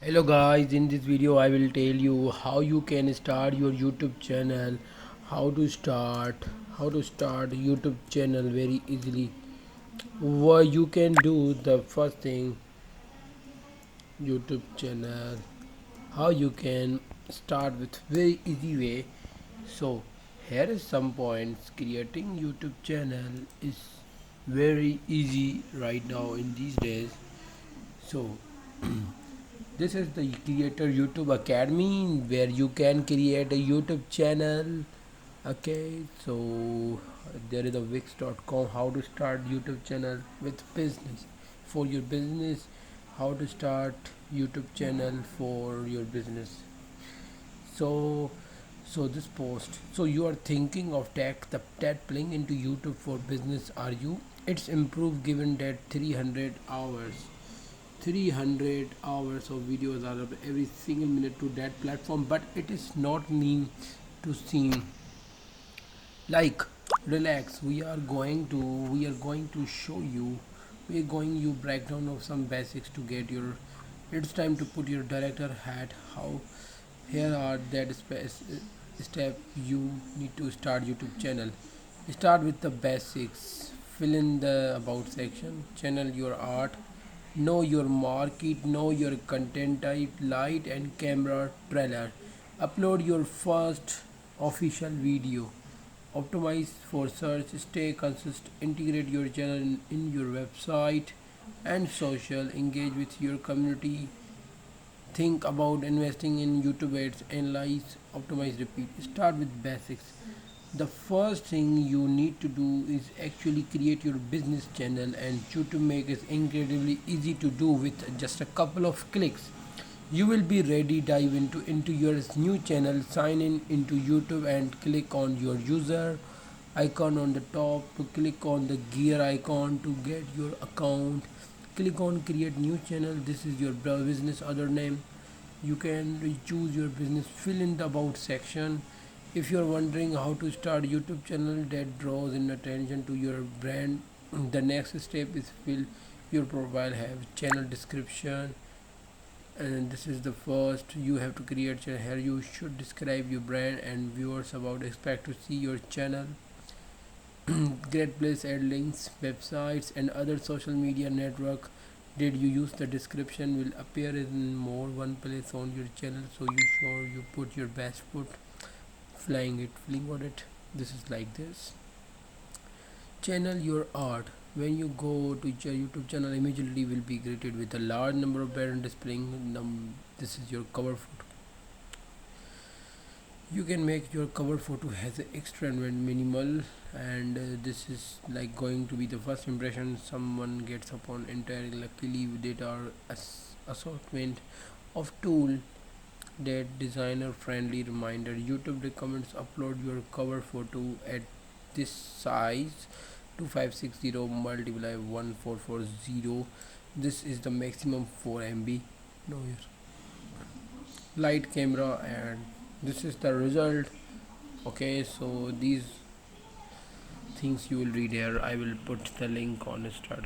Hello guys, in this video I will tell you how you can start your YouTube channel, how to start YouTube channel very easily. What you can do, the first thing, YouTube channel, how you can start with very easy way. So here is some points. Creating YouTube channel is very easy right now in these days. So this is the Creator YouTube Academy where you can create a YouTube channel. Okay, so there is a wix.com, how to start YouTube channel with business for your business, how to start YouTube channel for your business. So this post, so you are thinking of that playing into YouTube for business, are you? It's improved given that 300 hours of videos are up every single minute to that platform, but it is not mean to seem like relax. We are going to show you, we're going you breakdown of some basics to get your, it's time to put your director hat. How here are that step you need to start YouTube channel. Start with the basics. Fill in the about section. Channel your art. Know your market. Know your content type. Light and camera trailer. Upload your first official video. Optimize for search. Stay consistent. Integrate your channel in your website and social. Engage with your community. Think about investing in YouTube ads. Analyze, optimize, repeat. Start with basics. The first thing you need to do is actually create your business channel, and YouTube make it incredibly easy to do with just a couple of clicks. You will be ready. Dive into your new channel, sign in into YouTube and click on your user icon on the top. Click on the gear icon to get your account. Click on create new channel. This is your business other name. You can choose your business. Fill in the about section. If you are wondering how to start YouTube channel that draws in attention to your brand, the next step is fill your profile, have channel description, and this is the first you have to create channel. Here you should describe your brand and viewers about expect to see your channel. Great place add links, websites and other social media network. Did you use the description will appear in more one place on your channel, so you sure you put your best foot. Flying on it. This is like this. Channel your art. When you go to your YouTube channel, immediately will be greeted with a large number of parents displaying this is your cover photo. You can make your cover photo has an extra and minimal, and this is like going to be the first impression someone gets upon entering. Luckily there are assortment of tool that designer friendly. Reminder, YouTube recommends upload your cover photo at this size 2560 multiply 1440. This is the maximum 4 MB. No, yes. Light camera, and this is the result. Okay, so these things you will read here. I will put the link on starter.